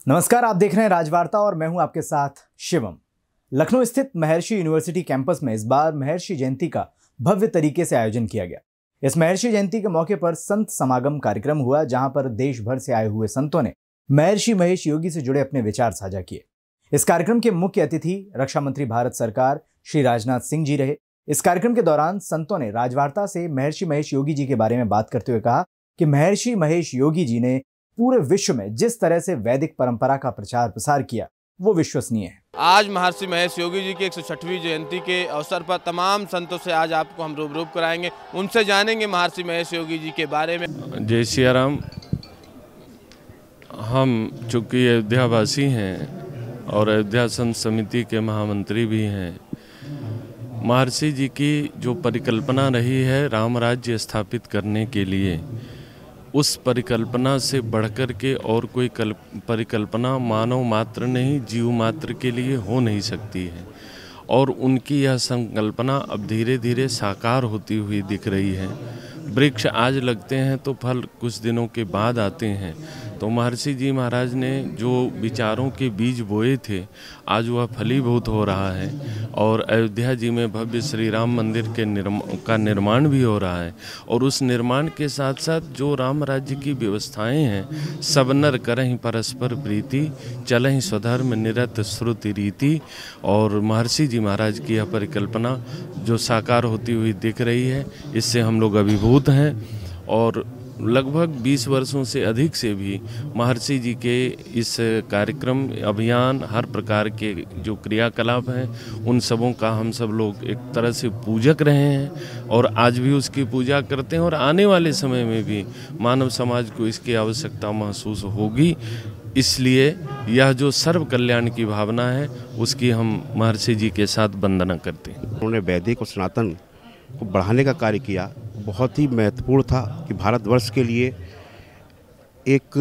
नमस्कार, आप देख रहे हैं राजवार्ता और मैं हूं आपके साथ शिवम। लखनऊ स्थित महर्षि यूनिवर्सिटी कैंपस में इस बार महर्षि जयंती का भव्य तरीके से आयोजन किया गया। इस महर्षि जयंती के मौके पर संत समागम कार्यक्रम हुआ, जहां पर देश भर से आए हुए संतों ने महर्षि महेश योगी से जुड़े अपने विचार साझा किए। इस कार्यक्रम के मुख्य अतिथि रक्षा मंत्री भारत सरकार श्री राजनाथ सिंह जी रहे। इस कार्यक्रम के दौरान संतों ने राजवार्ता से महर्षि महेश योगी जी के बारे में बात करते हुए कहा कि महर्षि महेश योगी जी ने पूरे विश्व में जिस तरह से वैदिक परंपरा का प्रचार प्रसार किया वो विश्वसनीय है। आज महर्षि महेश योगी जी की 106वीं जयंती के अवसर पर तमाम संतों से आज आपको हम रूबरू कराएंगे, उनसे जानेंगे महर्षि महेश योगी जी के बारे में। जय सिया राम। हम चूँकि अयोध्यावासी हैं और अयोध्या संत समिति के महामंत्री भी हैं, महर्षि जी की जो परिकल्पना रही है राम राज्य स्थापित करने के लिए, उस परिकल्पना से बढ़कर के और कोई परिकल्पना मानव मात्र नहीं, जीव मात्र के लिए हो नहीं सकती है। और उनकी यह संकल्पना अब धीरे धीरे साकार होती हुई दिख रही है। वृक्ष आज लगते हैं तो फल कुछ दिनों के बाद आते हैं। तो महर्षि जी महाराज ने जो विचारों के बीज बोए थे, आज वह फलीभूत हो रहा है और अयोध्या जी में भव्य श्री राम मंदिर के निर्माण भी हो रहा है। और उस निर्माण के साथ साथ जो राम राज्य की व्यवस्थाएं हैं, सब नर करहीं परस्पर प्रीति, चलहीं स्वधर्म निरत श्रुति रीति। और महर्षि जी महाराज की यह परिकल्पना जो साकार होती हुई दिख रही है, इससे हम लोग अभिभूत हैं। और लगभग 20 वर्षों से अधिक से भी महर्षि जी के इस कार्यक्रम अभियान, हर प्रकार के जो क्रियाकलाप हैं, उन सबों का हम सब लोग एक तरह से पूजक रहे हैं और आज भी उसकी पूजा करते हैं। और आने वाले समय में भी मानव समाज को इसकी आवश्यकता महसूस होगी। इसलिए यह जो सर्व कल्याण की भावना है, उसकी हम महर्षि जी के साथ वंदना करते हैं। उन्होंने वैदिक और सनातन को बढ़ाने का कार्य किया, बहुत ही महत्वपूर्ण था कि भारतवर्ष के लिए एक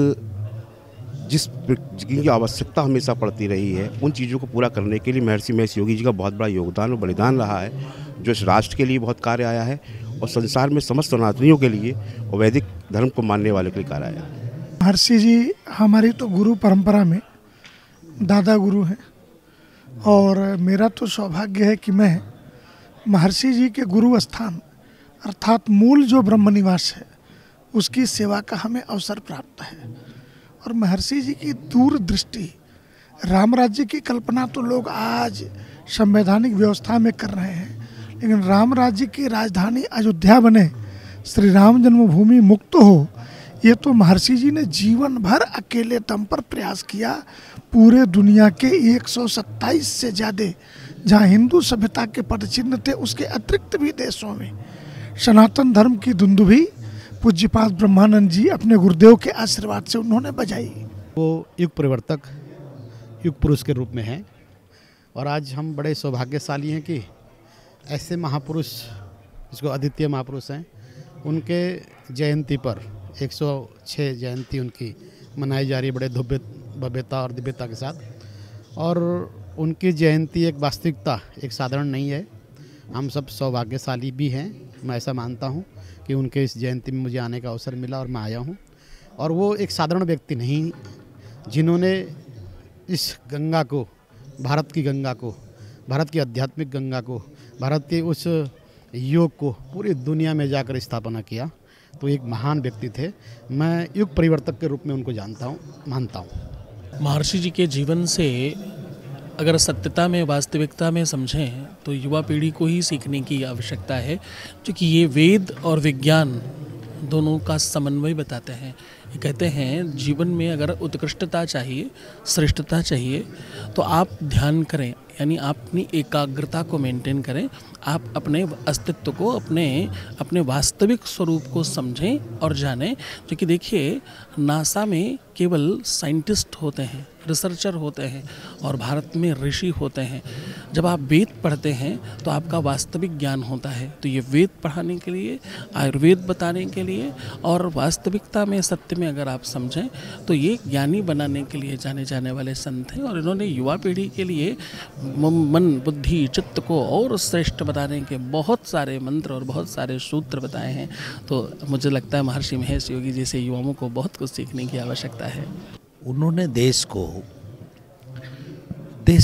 जिसकी आवश्यकता हमेशा पड़ती रही है, उन चीज़ों को पूरा करने के लिए महर्षि महेश योगी जी का बहुत बड़ा योगदान और बलिदान रहा है, जो इस राष्ट्र के लिए बहुत कार्य आया है और संसार में समस्त सनातनियों के लिए और वैदिक धर्म को मानने वाले के लिए कार्य आया है। महर्षि जी हमारी तो गुरु परंपरा में दादा गुरु हैं और मेरा तो सौभाग्य है कि मैं महर्षि जी के गुरु स्थान अर्थात मूल जो ब्रह्म निवास है उसकी सेवा का हमें अवसर प्राप्त है। और महर्षि जी की दूरदृष्टि, राम राज्य की कल्पना तो लोग आज संवैधानिक व्यवस्था में कर रहे हैं, लेकिन राम राज्य की राजधानी अयोध्या बने, श्री राम जन्मभूमि मुक्त हो, ये तो महर्षि जी ने जीवन भर अकेले दम पर प्रयास किया। पूरे दुनिया के 127 से ज़्यादा जहाँ हिंदू सभ्यता के पदचिन्ह थे, उसके अतिरिक्त भी देशों में सनातन धर्म की दुंदुभी पूज्यपाद ब्रह्मानंद जी अपने गुरुदेव के आशीर्वाद से उन्होंने बजाई। वो युग परिवर्तक, युग पुरुष के रूप में हैं और आज हम बड़े सौभाग्यशाली हैं कि ऐसे महापुरुष, जिसको अद्वितीय महापुरुष हैं, उनके जयंती पर 106 जयंती उनकी मनाई जा रही है बड़े भव्यता और दिव्यता के साथ। और उनकी जयंती एक वास्तविकता, एक साधारण नहीं है। हम सब सौभाग्यशाली भी हैं। मैं ऐसा मानता हूं कि उनके इस जयंती में मुझे आने का अवसर मिला और मैं आया हूं। और वो एक साधारण व्यक्ति नहीं, जिन्होंने इस गंगा को, भारत की गंगा को, भारत की आध्यात्मिक गंगा को, भारत के उस योग को पूरी दुनिया में जाकर स्थापना किया। तो एक महान व्यक्ति थे। मैं युग परिवर्तक के रूप में उनको जानता हूँ, मानता हूँ। महर्षि जी के जीवन से अगर सत्यता में, वास्तविकता में समझें तो युवा पीढ़ी को ही सीखने की आवश्यकता है, क्योंकि ये वेद और विज्ञान दोनों का समन्वय बताते हैं। ये कहते हैं जीवन में अगर उत्कृष्टता चाहिए, श्रेष्ठता चाहिए, तो आप ध्यान करें, यानी आप अपनी एकाग्रता को मेंटेन करें, आप अपने अस्तित्व को, अपने वास्तविक स्वरूप को समझें और जानें। क्योंकि देखिए, नासा में केवल साइंटिस्ट होते हैं, रिसर्चर होते हैं और भारत में ऋषि होते हैं। जब आप वेद पढ़ते हैं तो आपका वास्तविक ज्ञान होता है। तो ये वेद पढ़ाने के लिए, आयुर्वेद बताने के लिए और वास्तविकता में, सत्य में अगर आप समझें तो ये ज्ञानी बनाने के लिए जाने जाने वाले संत हैं। और इन्होंने युवा पीढ़ी के लिए मन, बुद्धि, चित्त को और श्रेष्ठ बताने के बहुत सारे मंत्र और बहुत सारे सूत्र बताए हैं। तो मुझे लगता है महर्षि महेश योगी जैसे युवाओं को बहुत कुछ सीखने की आवश्यकता है। उन्होंने देश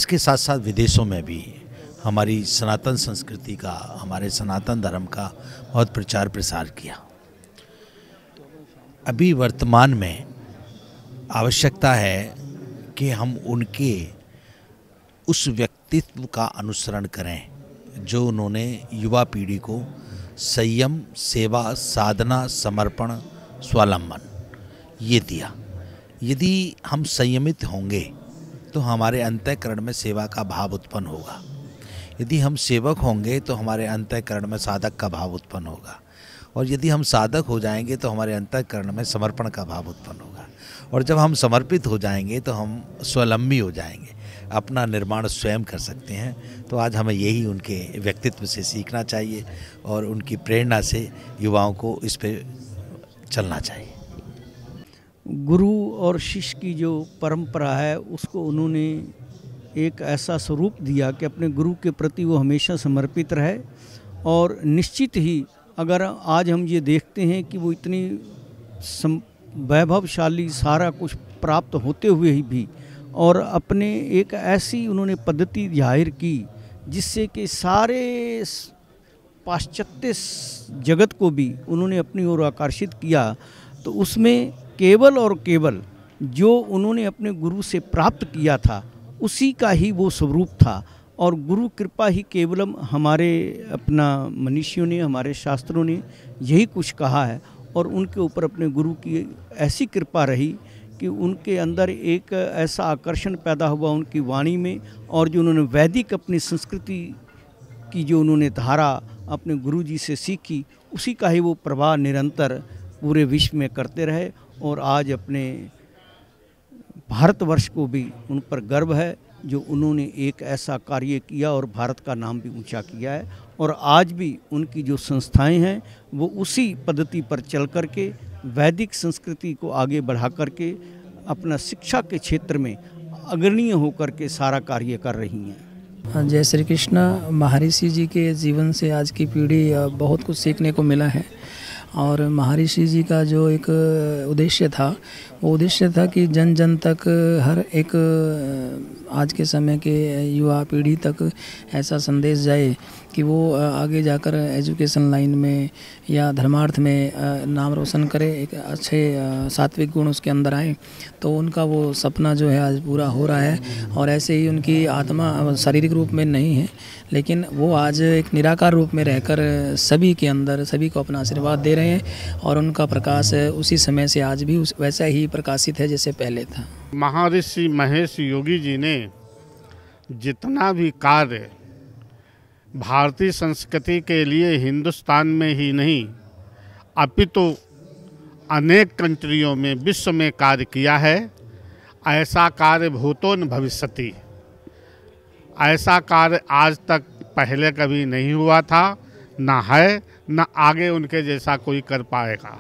के साथ साथ विदेशों में भी हमारी सनातन संस्कृति का, हमारे सनातन धर्म का बहुत प्रचार प्रसार किया। अभी वर्तमान में आवश्यकता है कि हम उनके उस व्यक्तित्व का अनुसरण करें जो उन्होंने युवा पीढ़ी को संयम, सेवा, साधना, समर्पण, स्वावलंबन ये दिया। यदि हम संयमित होंगे तो हमारे अंतःकरण में सेवा का भाव उत्पन्न होगा। यदि हम सेवक होंगे तो हमारे अंतःकरण में साधक का भाव उत्पन्न होगा। और यदि हम साधक हो जाएंगे तो हमारे अंतःकरण में समर्पण का भाव उत्पन्न होगा। और जब हम समर्पित हो जाएंगे तो हम स्वावलंबी हो जाएंगे, अपना निर्माण स्वयं कर सकते हैं। तो आज हमें यही उनके व्यक्तित्व से सीखना चाहिए और उनकी प्रेरणा से युवाओं को इस पे चलना चाहिए। गुरु और शिष्य की जो परंपरा है उसको उन्होंने एक ऐसा स्वरूप दिया कि अपने गुरु के प्रति वो हमेशा समर्पित रहे। और निश्चित ही अगर आज हम ये देखते हैं कि वो इतनी वैभवशाली सारा कुछ प्राप्त होते हुए भी और अपने एक ऐसी उन्होंने पद्धति जाहिर की जिससे कि सारे पाश्चात्य जगत को भी उन्होंने अपनी ओर आकर्षित किया, तो उसमें केवल और केवल जो उन्होंने अपने गुरु से प्राप्त किया था उसी का ही वो स्वरूप था। और गुरु कृपा ही केवलम हमारे अपना मनीषियों ने, हमारे शास्त्रों ने यही कुछ कहा है। और उनके ऊपर अपने गुरु की ऐसी कृपा रही कि उनके अंदर एक ऐसा आकर्षण पैदा हुआ उनकी वाणी में। और जो उन्होंने वैदिक अपनी संस्कृति की जो उन्होंने धारा अपने गुरु जी से सीखी उसी का ही वो प्रवाह निरंतर पूरे विश्व में करते रहे। और आज अपने भारतवर्ष को भी उन पर गर्व है जो उन्होंने एक ऐसा कार्य किया और भारत का नाम भी ऊंचा किया है। और आज भी उनकी जो संस्थाएं हैं वो उसी पद्धति पर चल कर के वैदिक संस्कृति को आगे बढ़ा कर के अपना शिक्षा के क्षेत्र में अग्रणीय होकर के सारा कार्य कर रही हैं। जय श्री कृष्ण। महर्षि जी के जीवन से आज की पीढ़ी बहुत कुछ सीखने को मिला है। और महर्षि जी का जो एक उद्देश्य था वो उद्देश्य था कि जन जन तक, हर एक आज के समय के युवा पीढ़ी तक ऐसा संदेश जाए कि वो आगे जाकर एजुकेशन लाइन में या धर्मार्थ में नाम रोशन करे, एक अच्छे सात्विक गुण उसके अंदर आए। तो उनका वो सपना जो है आज पूरा हो रहा है। और ऐसे ही उनकी आत्मा शारीरिक रूप में नहीं है लेकिन वो आज एक निराकार रूप में रहकर सभी के अंदर सभी को अपना आशीर्वाद दे रहे हैं। और उनका प्रकाश उसी समय से आज भी वैसा ही प्रकाशित है जैसे पहले था। महर्षि महेश योगी जी ने जितना भी कार्य भारतीय संस्कृति के लिए हिंदुस्तान में ही नहीं अपितु अनेक कंट्रियों में, विश्व में कार्य किया है, ऐसा कार्य भूतो न भविष्यति, ऐसा कार्य आज तक पहले कभी नहीं हुआ था, ना है, ना आगे उनके जैसा कोई कर पाएगा।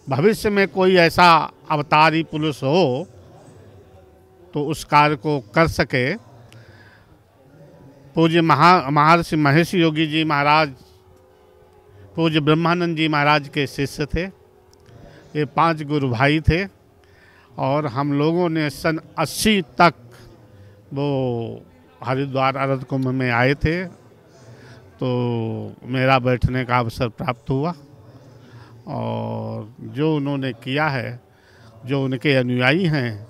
भविष्य में कोई ऐसा अवतारी पुरुष हो तो उस कार्य को कर सके। पूज्य महर्षि महेश योगी जी महाराज पूज्य ब्रह्मानंद जी महाराज के शिष्य थे। ये 5 गुरु भाई थे और हम लोगों ने सन 80 तक वो हरिद्वार अरद कुंभ में आए थे, तो मेरा बैठने का अवसर प्राप्त हुआ। और जो उन्होंने किया है, जो उनके अनुयायी हैं,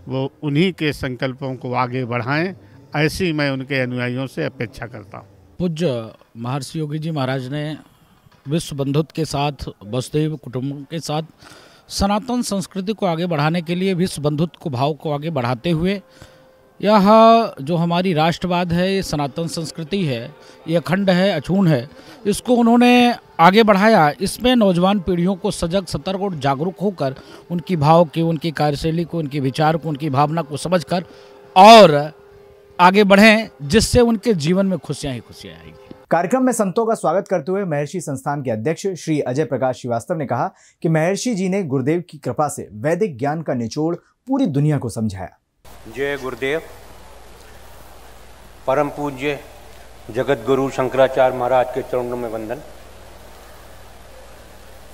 वो उन्हीं के संकल्पों को आगे बढ़ाएं, ऐसी मैं उनके अनुयायियों से अपेक्षा करता हूँ। पूज्य महर्षि योगी जी महाराज ने विश्व बंधुत्व के साथ, वसुधैव कुटुंब के साथ सनातन संस्कृति को आगे बढ़ाने के लिए विश्व बंधुत्व को भाव को आगे बढ़ाते हुए यह जो हमारी राष्ट्रवाद है, ये सनातन संस्कृति है, ये अखंड है, अछून है, इसको उन्होंने आगे बढ़ाया। इसमें नौजवान पीढ़ियों को सजग, सतर्क और जागरूक होकर उनकी भाव की, उनकी कार्यशैली को, उनके विचार को, उनकी भावना को समझकर और आगे बढ़ें, जिससे उनके जीवन में खुशियाँ ही खुशियाँ आएगी। कार्यक्रम में संतों का स्वागत करते हुए महर्षि संस्थान के अध्यक्ष श्री अजय प्रकाश श्रीवास्तव ने कहा कि महर्षि जी ने गुरुदेव की कृपा से वैदिक ज्ञान का निचोड़ पूरी दुनिया को समझाया। जय गुरुदेव। परम पूज्य जगत गुरु शंकराचार्य महाराज के चरणों में वंदन।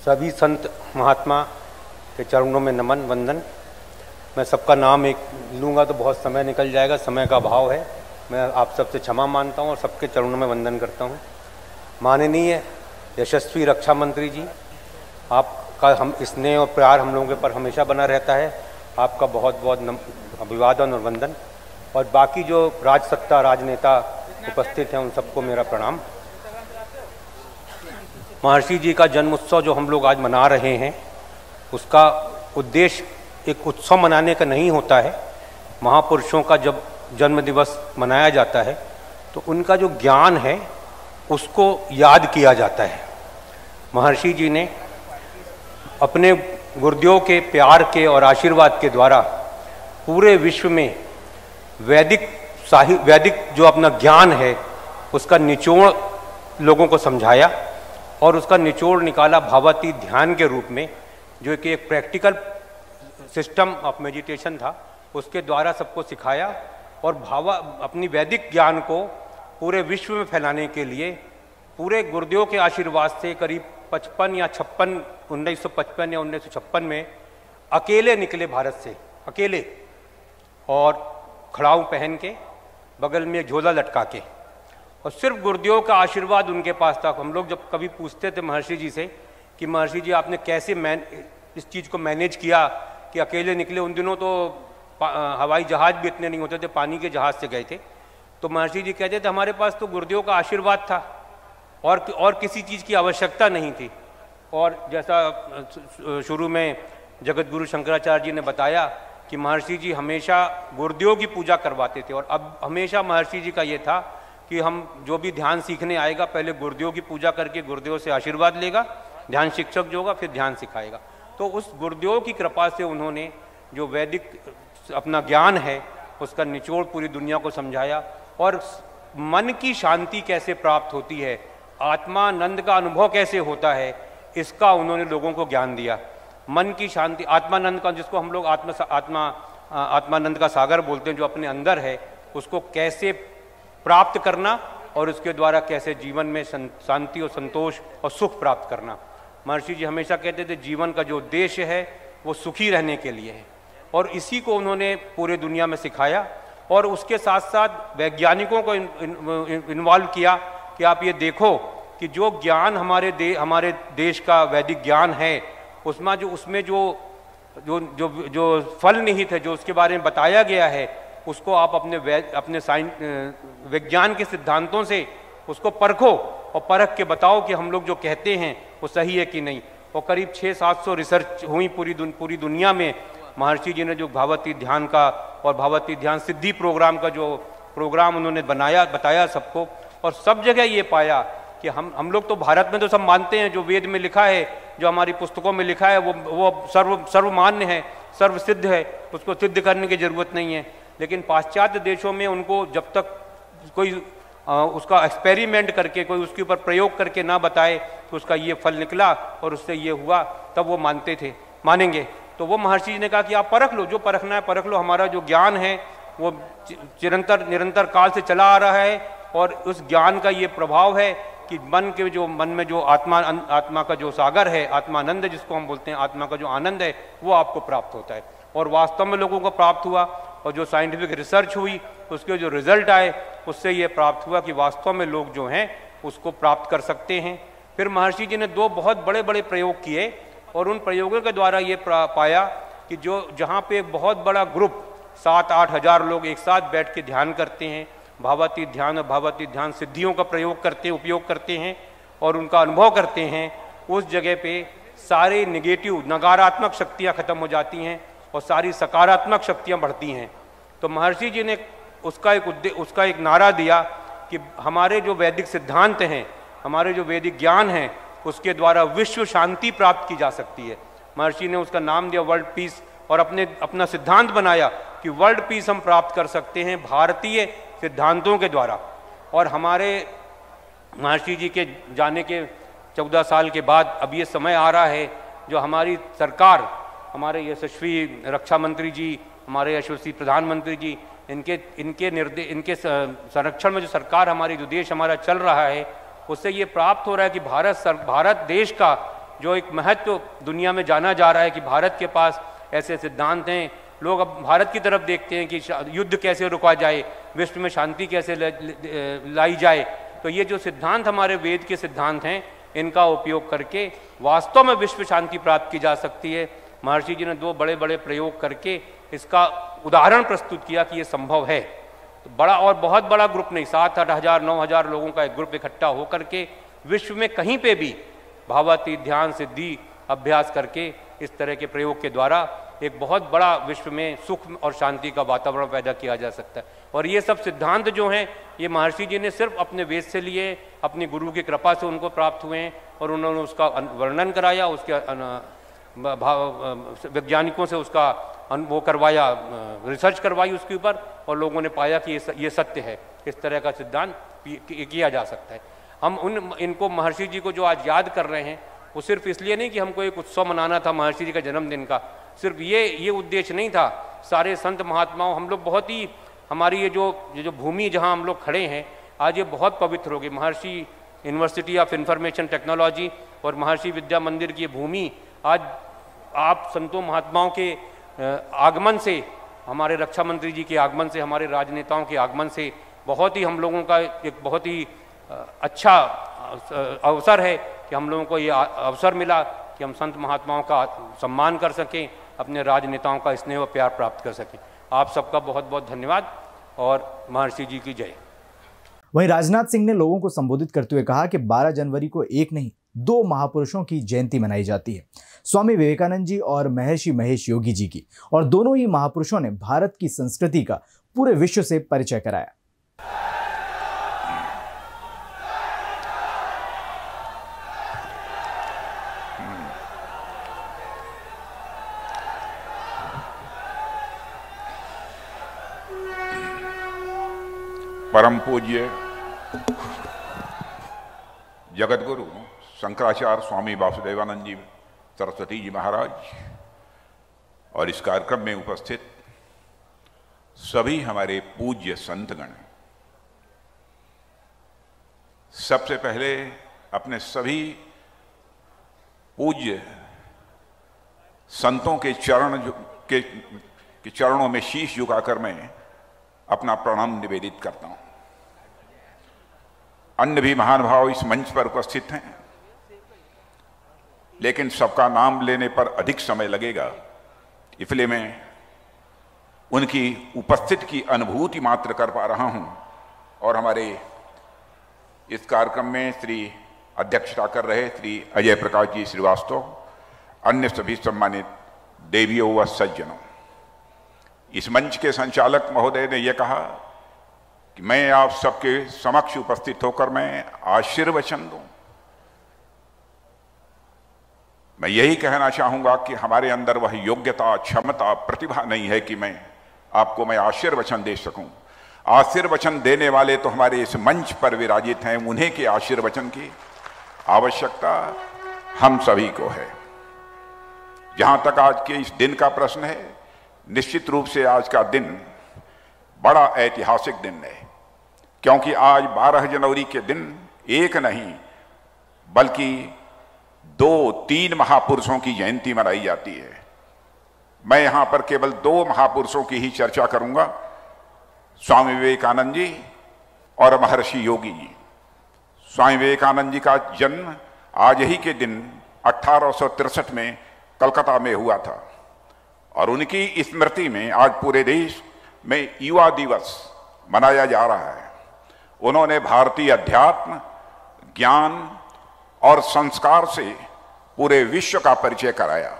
सभी संत महात्मा के चरणों में नमन वंदन। मैं सबका नाम एक लूँगा तो बहुत समय निकल जाएगा, समय का अभाव है। मैं आप सबसे क्षमा मांगता हूँ और सबके चरणों में वंदन करता हूँ। माननीय यशस्वी रक्षा मंत्री जी, आपका हम स्नेह और प्यार हम लोगों के पर हमेशा बना रहता है। आपका बहुत बहुत अभिवादन और वंदन। और बाकी जो राजसत्ता राजनेता उपस्थित हैं उन सबको मेरा प्रणाम। महर्षि जी का जन्म उत्सव जो हम लोग आज मना रहे हैं, उसका उद्देश्य एक उत्सव मनाने का नहीं होता है। महापुरुषों का जब जन्म दिवस मनाया जाता है तो उनका जो ज्ञान है उसको याद किया जाता है। महर्षि जी ने अपने गुरुदेव के प्यार के और आशीर्वाद के द्वारा पूरे विश्व में वैदिक जो अपना ज्ञान है उसका निचोड़ लोगों को समझाया और उसका निचोड़ निकाला भावातीत ध्यान के रूप में, जो कि एक प्रैक्टिकल सिस्टम ऑफ मेडिटेशन था। उसके द्वारा सबको सिखाया और अपनी वैदिक ज्ञान को पूरे विश्व में फैलाने के लिए पूरे गुरुदेव के आशीर्वाद से करीब 1955 या 1956 में अकेले निकले भारत से, अकेले, और खड़ाऊ पहन के, बगल में झोला लटका के, और सिर्फ गुरुदेव का आशीर्वाद उनके पास था। हम लोग जब कभी पूछते थे महर्षि जी से कि महर्षि जी आपने कैसे इस चीज़ को मैनेज किया कि अकेले निकले। उन दिनों तो हवाई जहाज़ भी इतने नहीं होते थे, पानी के जहाज़ से गए थे। तो महर्षि जी कहते थे हमारे पास तो गुरुदेव का आशीर्वाद था और किसी चीज़ की आवश्यकता नहीं थी। और जैसा शुरू में जगत गुरु शंकराचार्य जी ने बताया कि महर्षि जी हमेशा गुरुदेव की पूजा करवाते थे। और अब हमेशा महर्षि जी का ये था कि हम जो भी ध्यान सीखने आएगा पहले गुरुदेव की पूजा करके गुरुदेव से आशीर्वाद लेगा, ध्यान शिक्षक जो होगा फिर ध्यान सिखाएगा। तो उस गुरुदेव की कृपा से उन्होंने जो वैदिक अपना ज्ञान है उसका निचोड़ पूरी दुनिया को समझाया और मन की शांति कैसे प्राप्त होती है, आत्मानंद का अनुभव कैसे होता है, इसका उन्होंने लोगों को ज्ञान दिया। मन की शांति, आत्मानंद का, जिसको हम लोग आत्मानंद का सागर बोलते हैं, जो अपने अंदर है, उसको कैसे प्राप्त करना और उसके द्वारा कैसे जीवन में शांति और संतोष और सुख प्राप्त करना। महर्षि जी हमेशा कहते थे जीवन का जो उद्देश्य है वो सुखी रहने के लिए है, और इसी को उन्होंने पूरे दुनिया में सिखाया। और उसके साथ साथ वैज्ञानिकों को इन्वॉल्व किया कि आप ये देखो कि जो ज्ञान हमारे देश का वैदिक ज्ञान है उसमें जो फल निहित है, जो उसके बारे में बताया गया है, उसको आप अपने विज्ञान के सिद्धांतों से उसको परखो और परख के बताओ कि हम लोग जो कहते हैं वो सही है कि नहीं। और करीब 600-700 रिसर्च हुई पूरी दुनिया में। महर्षि जी ने जो भावातीत ध्यान का और भावातीत ध्यान सिद्धि प्रोग्राम का जो प्रोग्राम उन्होंने बताया सबको, और सब जगह ये पाया कि हम लोग तो भारत में तो सब मानते हैं, जो वेद में लिखा है, जो हमारी पुस्तकों में लिखा है वो सर्वमान्य है, सर्वसिद्ध है, उसको सिद्ध करने की जरूरत नहीं है। लेकिन पाश्चात्य देशों में उनको जब तक कोई उसका एक्सपेरिमेंट करके, कोई उसके ऊपर प्रयोग करके ना बताए तो उसका ये फल निकला और उससे ये हुआ, तब वो मानेंगे। तो वो महर्षि जी ने कहा कि आप परख लो, जो परखना है परख लो। हमारा जो ज्ञान है वो निरंतर काल से चला आ रहा है, और उस ज्ञान का ये प्रभाव है कि मन में जो आत्मा का जो सागर है, आत्मानंद है जिसको हम बोलते हैं, आत्मा का जो आनंद है वो आपको प्राप्त होता है। और वास्तव में लोगों को प्राप्त हुआ, और जो साइंटिफिक रिसर्च हुई उसके जो रिजल्ट आए उससे ये प्राप्त हुआ कि वास्तव में लोग जो हैं उसको प्राप्त कर सकते हैं। फिर महर्षि जी ने 2 बहुत बड़े बड़े प्रयोग किए, और उन प्रयोगों के द्वारा ये पाया कि जहाँ पे बहुत बड़ा ग्रुप 7-8 हज़ार लोग एक साथ बैठ के ध्यान करते हैं, भावातीत ध्यान और भावातीत ध्यान सिद्धियों का उपयोग करते हैं और उनका अनुभव करते हैं, उस जगह पे सारे नेगेटिव नकारात्मक शक्तियाँ खत्म हो जाती हैं और सारी सकारात्मक शक्तियाँ बढ़ती हैं। तो महर्षि जी ने उसका एक नारा दिया कि हमारे जो वैदिक सिद्धांत हैं, हमारे जो वैदिक ज्ञान है, उसके द्वारा विश्व शांति प्राप्त की जा सकती है। महर्षि ने उसका नाम दिया वर्ल्ड पीस, और अपना सिद्धांत बनाया कि वर्ल्ड पीस हम प्राप्त कर सकते हैं भारतीय सिद्धांतों के द्वारा। और हमारे महर्षि जी के जाने के 14 साल के बाद अब ये समय आ रहा है जो हमारी सरकार, हमारे यशस्वी रक्षा मंत्री जी, हमारे यशस्वी प्रधानमंत्री जी, इनके संरक्षण में जो सरकार हमारी, जो देश हमारा चल रहा है, उससे ये प्राप्त हो रहा है कि भारत देश का जो एक महत्व दुनिया में जाना जा रहा है कि भारत के पास ऐसे सिद्धांत हैं लोग अब भारत की तरफ देखते हैं कि युद्ध कैसे रुका जाए, विश्व में शांति कैसे लाई जाए। तो ये जो सिद्धांत हमारे वेद के सिद्धांत हैं, इनका उपयोग करके वास्तव में विश्व शांति प्राप्त की जा सकती है। महर्षि जी ने 2 बड़े बड़े प्रयोग करके इसका उदाहरण प्रस्तुत किया कि ये संभव है। तो बड़ा और बहुत बड़ा ग्रुप नहीं, 7-8 हज़ार 9 हज़ार लोगों का एक ग्रुप इकट्ठा होकर के विश्व में कहीं पे भी भावातीत ध्यान सिद्धि अभ्यास करके इस तरह के प्रयोग के द्वारा एक बहुत बड़ा विश्व में सुख और शांति का वातावरण पैदा किया जा सकता है। और ये सब सिद्धांत जो हैं, ये महर्षि जी ने सिर्फ अपने वेद से लिए, अपनी गुरु की कृपा से उनको प्राप्त हुए हैं और उन्होंने उसका वर्णन कराया, उसके वैज्ञानिकों से उसका वो करवाया, रिसर्च करवाई उसके ऊपर, और लोगों ने पाया कि ये सत्य है, इस तरह का सिद्धांत किया जा सकता है। हम इनको महर्षि जी को जो आज याद कर रहे हैं, वो सिर्फ इसलिए नहीं कि हमको एक उत्सव मनाना था महर्षि जी का जन्मदिन का, सिर्फ ये उद्देश्य नहीं था। सारे संत महात्माओं, हम लोग बहुत ही, हमारी ये जो भूमि जहाँ हम लोग खड़े हैं आज, ये बहुत पवित्र हो गई। महर्षि यूनिवर्सिटी ऑफ इंफॉर्मेशन टेक्नोलॉजी और महर्षि विद्या मंदिर की भूमि आज आप संतों महात्माओं के आगमन से, हमारे रक्षा मंत्री जी के आगमन से, हमारे राजनेताओं के आगमन से बहुत ही हम लोगों का एक बहुत ही अच्छा अवसर है कि हम लोगों को ये अवसर मिला कि हम संत महात्माओं का सम्मान कर सकें, अपने राजनेताओं का स्नेह व प्यार प्राप्त कर सकें। आप सबका बहुत बहुत धन्यवाद और महर्षि जी की जय। वहीं राजनाथ सिंह ने लोगों को संबोधित करते हुए कहा कि 12 जनवरी को एक नहीं 2 महापुरुषों की जयंती मनाई जाती है, स्वामी विवेकानंद जी और महर्षि महेश योगी जी की, और दोनों ही महापुरुषों ने भारत की संस्कृति का पूरे विश्व से परिचय कराया। परम पूज्य जगतगुरु शंकराचार्य स्वामी वासुदेवानंद जी सरस्वती जी महाराज और इस कार्यक्रम में उपस्थित सभी हमारे पूज्य संतगण, सबसे पहले अपने सभी पूज्य संतों के चरणों में शीश झुकाकर मैं अपना प्रणाम निवेदित करता हूं। अन्य भी महानुभाव इस मंच पर उपस्थित हैं, लेकिन सबका नाम लेने पर अधिक समय लगेगा, इसलिए मैं उनकी उपस्थिति की अनुभूति मात्र कर पा रहा हूं। और हमारे इस कार्यक्रम में श्री अध्यक्षता कर रहे श्री अजय प्रकाश जी श्रीवास्तव, अन्य सभी सम्मानित देवियों व सज्जनों, इस मंच के संचालक महोदय ने यह कहा कि मैं आप सबके समक्ष उपस्थित होकर मैं आशीर्वचन दूं। मैं यही कहना चाहूंगा कि हमारे अंदर वह योग्यता, क्षमता, प्रतिभा नहीं है कि मैं आशीर्वचन दे सकूं। आशीर्वचन देने वाले तो हमारे इस मंच पर विराजित हैं, उन्हीं के आशीर्वचन की आवश्यकता हम सभी को है। जहां तक आज के इस दिन का प्रश्न है, निश्चित रूप से आज का दिन बड़ा ऐतिहासिक दिन है, क्योंकि आज 12 जनवरी के दिन एक नहीं बल्कि 2-3 महापुरुषों की जयंती मनाई जाती है। मैं यहां पर केवल 2 महापुरुषों की ही चर्चा करूंगा, स्वामी विवेकानंद जी और महर्षि योगी जी। स्वामी विवेकानंद जी का जन्म आज ही के दिन 1863 में कलकत्ता में हुआ था और उनकी स्मृति में आज पूरे देश में युवा दिवस मनाया जा रहा है। उन्होंने भारतीय अध्यात्म, ज्ञान और संस्कार से पूरे विश्व का परिचय कराया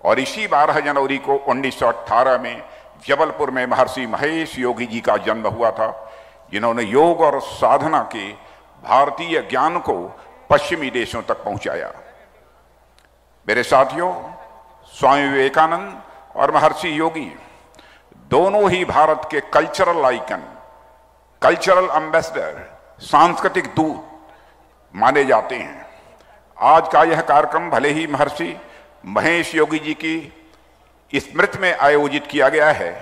और इसी 12 जनवरी को 1918 में जबलपुर में महर्षि महेश योगी जी का जन्म हुआ था, जिन्होंने योग और साधना के भारतीय ज्ञान को पश्चिमी देशों तक पहुंचाया। मेरे साथियों, स्वामी विवेकानंद और महर्षि योगी दोनों ही भारत के कल्चरल आइकन, कल्चरल एम्बेसडर, सांस्कृतिक दूत माने जाते हैं। आज का यह कार्यक्रम भले ही महर्षि महेश योगी जी की स्मृति में आयोजित किया गया है,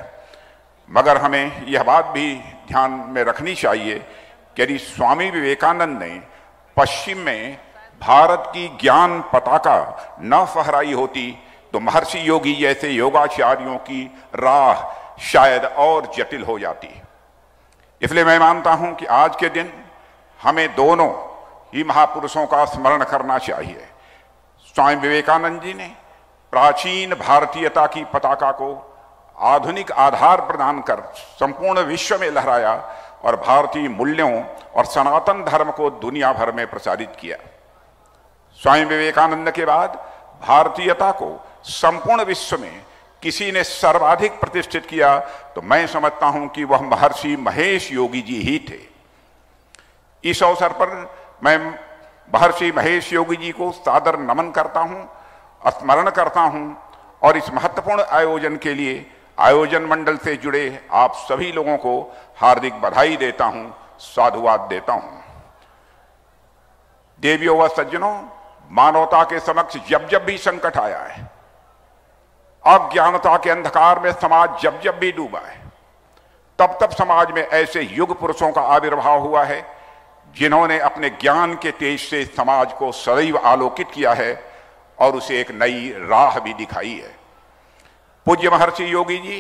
मगर हमें यह बात भी ध्यान में रखनी चाहिए कि यदि स्वामी विवेकानंद ने पश्चिम में भारत की ज्ञान पताका न फहराई होती तो महर्षि योगी जैसे योगाचार्यों की राह शायद और जटिल हो जाती है। इसलिए मैं मानता हूं कि आज के दिन हमें दोनों ही महापुरुषों का स्मरण करना चाहिए। स्वामी विवेकानंद जी ने प्राचीन भारतीयता की पताका को आधुनिक आधार प्रदान कर संपूर्ण विश्व में लहराया और भारतीय मूल्यों और सनातन धर्म को दुनिया भर में प्रसारित किया। स्वामी विवेकानंद के बाद भारतीयता को संपूर्ण विश्व में किसी ने सर्वाधिक प्रतिष्ठित किया तो मैं समझता हूं कि वह महर्षि महेश योगी जी ही थे। इस अवसर पर मैं महर्षि महेश योगी जी को सादर नमन करता हूं, स्मरण करता हूं और इस महत्वपूर्ण आयोजन के लिए आयोजन मंडल से जुड़े आप सभी लोगों को हार्दिक बधाई देता हूं, साधुवाद देता हूं। देवियों व सज्जनों, मानवता के समक्ष जब जब भी संकट आया है, अज्ञानता के अंधकार में समाज जब जब भी डूबा है, तब तब समाज में ऐसे युग पुरुषों का आविर्भाव हुआ है जिन्होंने अपने ज्ञान के तेज से समाज को सदैव आलोकित किया है और उसे एक नई राह भी दिखाई है। पूज्य महर्षि योगी जी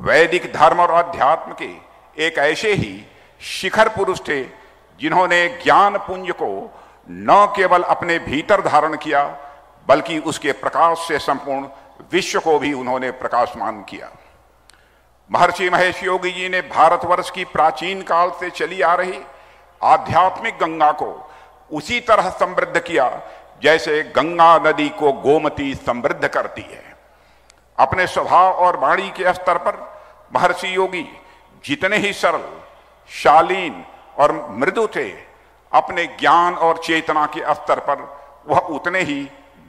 वैदिक धर्म और अध्यात्म के एक ऐसे ही शिखर पुरुष थे जिन्होंने ज्ञान पुंज को न केवल अपने भीतर धारण किया बल्कि उसके प्रकाश से संपूर्ण विश्व को भी उन्होंने प्रकाशमान किया। महर्षि महेश योगी जी ने भारतवर्ष की प्राचीन काल से चली आ रही आध्यात्मिक गंगा को उसी तरह समृद्ध किया जैसे गंगा नदी को गोमती समृद्ध करती है। अपने स्वभाव और वाणी के स्तर पर महर्षि योगी जितने ही सरल, शालीन और मृदु थे, अपने ज्ञान और चेतना के स्तर पर वह उतने ही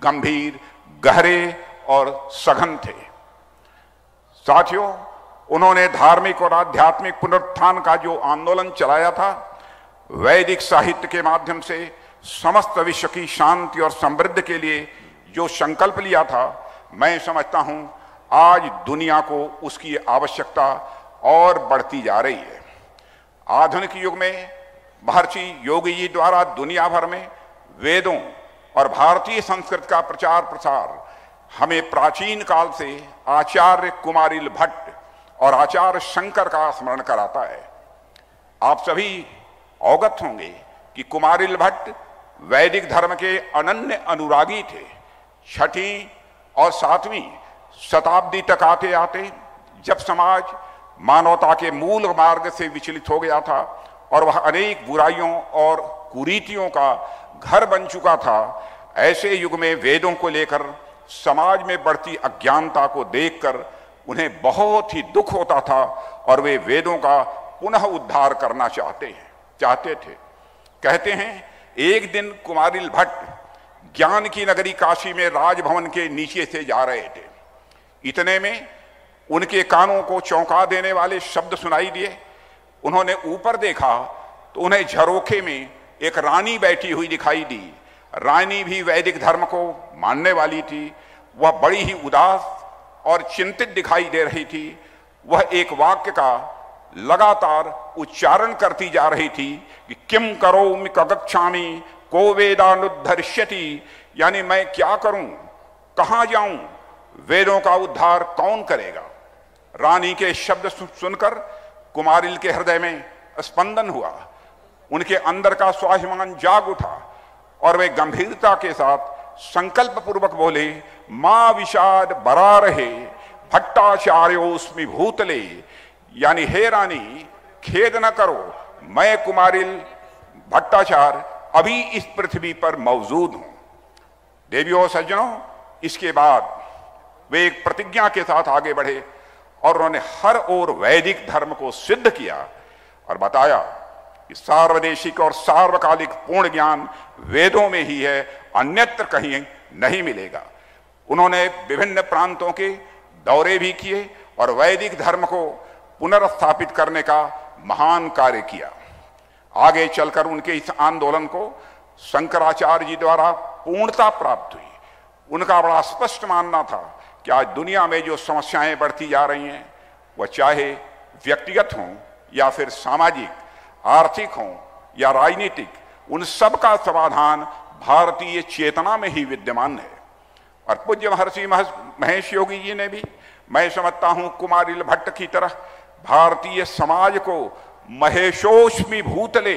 गंभीर, गहरे और सघन थे। साथियों, उन्होंने धार्मिक और आध्यात्मिक पुनरुत्थान का जो आंदोलन चलाया था, वैदिक साहित्य के माध्यम से समस्त विश्व की शांति और समृद्धि के लिए जो संकल्प लिया था, मैं समझता हूं आज दुनिया को उसकी आवश्यकता और बढ़ती जा रही है। आधुनिक युग में महर्षि योगी जी द्वारा दुनिया भर में वेदों और भारतीय संस्कृत का प्रचार प्रसार हमें प्राचीन काल से आचार्य कुमारिल भट्ट और आचार्य शंकर का स्मरण कराता है। आप सभी अवगत होंगे कि कुमारिल भट्ट वैदिक धर्म के अनन्य अनुरागी थे। 6वीं और 7वीं शताब्दी तक आते आते जब समाज मानवता के मूल मार्ग से विचलित हो गया था और वह अनेक बुराइयों और कुरीतियों का घर बन चुका था, ऐसे युग में वेदों को लेकर समाज में बढ़ती अज्ञानता को देखकर उन्हें बहुत ही दुख होता था और वे वेदों का पुनः उद्धार करना चाहते थे। कहते हैं एक दिन कुमारिल भट्ट ज्ञान की नगरी काशी में राजभवन के नीचे से जा रहे थे। इतने में उनके कानों को चौंका देने वाले शब्द सुनाई दिए। उन्होंने ऊपर देखा तो उन्हें झरोखे में एक रानी बैठी हुई दिखाई दी। रानी भी वैदिक धर्म को मानने वाली थी। वह बड़ी ही उदास और चिंतित दिखाई दे रही थी। वह एक वाक्य का लगातार उच्चारण करती जा रही थी कि किम करोमि कगच्छामि को वेदानुद्धरिष्यति, यानी मैं क्या करूं, कहां जाऊं, वेदों का उद्धार कौन करेगा। रानी के शब्द सुनकर कुमारिल के हृदय में स्पंदन हुआ। उनके अंदर का स्वाभिमान जाग उठा और वे गंभीरता के साथ संकल्प पूर्वक बोले, मां विषाद बरा रहे भट्टाचार्योस्मि भूतले, यानी हे रानी खेद न करो, मैं कुमारिल भट्टाचार्य अभी इस पृथ्वी पर मौजूद हूं। देवियों सज्जनों, इसके बाद वे एक प्रतिज्ञा के साथ आगे बढ़े और उन्होंने हर ओर वैदिक धर्म को सिद्ध किया और बताया कि सार्वदेशिक और सार्वकालिक पूर्ण ज्ञान वेदों में ही है, अन्यत्र कहीं नहीं मिलेगा। उन्होंने विभिन्न प्रांतों के दौरे भी किए और वैदिक धर्म को पुनर्स्थापित करने का महान कार्य किया। आगे चलकर उनके इस आंदोलन को शंकराचार्य जी द्वारा पूर्णता प्राप्त हुई। उनका बड़ा स्पष्ट मानना था कि आज दुनिया में जो समस्याएं बढ़ती जा रही हैं, वह चाहे व्यक्तिगत हों या फिर सामाजिक, आर्थिक हों या राजनीतिक, उन सब का समाधान भारतीय चेतना में ही विद्यमान है। और पूज्य महर्षि महेश योगी जी ने भी, मैं समझता हूं कुमारिल भट्ट की तरह भारतीय समाज को महेशोष्मी भूतले,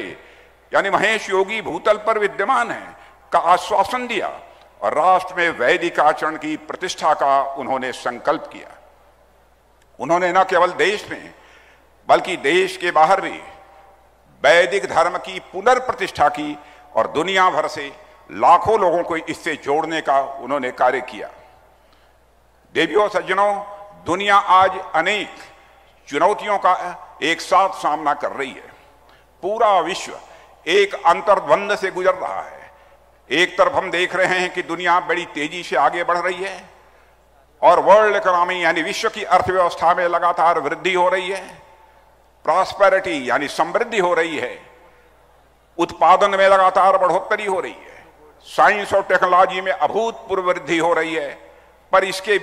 यानी महेश योगी भूतल पर विद्यमान है, का आश्वासन दिया और राष्ट्र में वैदिक आचरण की प्रतिष्ठा का उन्होंने संकल्प किया। उन्होंने न केवल देश में बल्कि देश के बाहर भी वैदिक धर्म की पुनर्प्रतिष्ठा की और दुनिया भर से लाखों लोगों को इससे जोड़ने का उन्होंने कार्य किया। देवियों सज्जनों, दुनिया आज अनेक चुनौतियों का एक साथ सामना कर रही है। पूरा विश्व एक अंतर्द्वंद से गुजर रहा है। एक तरफ हम देख रहे हैं कि दुनिया बड़ी तेजी से आगे बढ़ रही है और वर्ल्ड इकोनॉमी यानी विश्व की अर्थव्यवस्था में लगातार वृद्धि हो रही है, प्रॉस्पेरिटी यानी समृद्धि हो रही है, उत्पादन में लगातार बढ़ोतरी हो रही है, साइंस और टेक्नोलॉजी में अभूतपूर्व वृद्धि हो रही है। पर इसके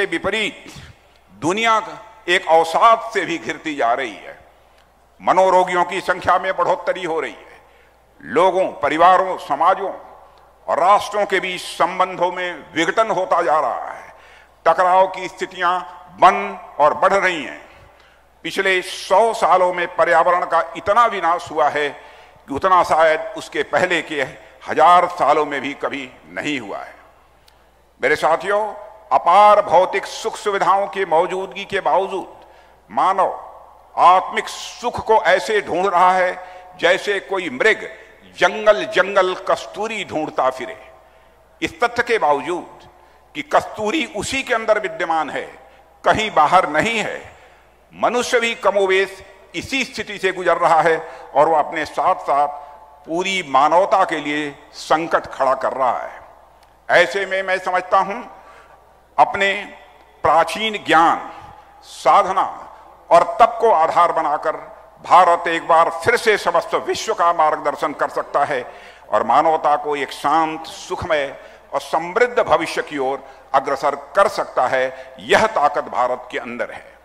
विपरीत दुनिया एक अवसाद से भी घिरती जा रही है। मनोरोगियों की संख्या में बढ़ोतरी हो रही है। लोगों, परिवारों, समाजों और राष्ट्रों के बीच संबंधों में विघटन होता जा रहा है। टकराव की स्थितियां बन और बढ़ रही हैं। पिछले 100 सालों में पर्यावरण का इतना विनाश हुआ है कि उतना शायद उसके पहले के 1000 सालों में भी कभी नहीं हुआ है। मेरे साथियों, अपार भौतिक सुख सुविधाओं की मौजूदगी के बावजूद मानव आत्मिक सुख को ऐसे ढूंढ रहा है जैसे कोई मृग जंगल जंगल कस्तूरी ढूंढता फिरे। इस तथ्य के बावजूद कि कस्तूरी उसी के अंदर विद्यमान है, कहीं बाहर नहीं है, मनुष्य भी कमोवेश इसी स्थिति से गुजर रहा है और वह अपने साथ साथ पूरी मानवता के लिए संकट खड़ा कर रहा है। ऐसे में मैं समझता हूं, अपने प्राचीन ज्ञान, साधना और तप को आधार बनाकर भारत एक बार फिर से समस्त विश्व का मार्गदर्शन कर सकता है और मानवता को एक शांत, सुखमय और समृद्ध भविष्य की ओर अग्रसर कर सकता है। यह ताकत भारत के अंदर है।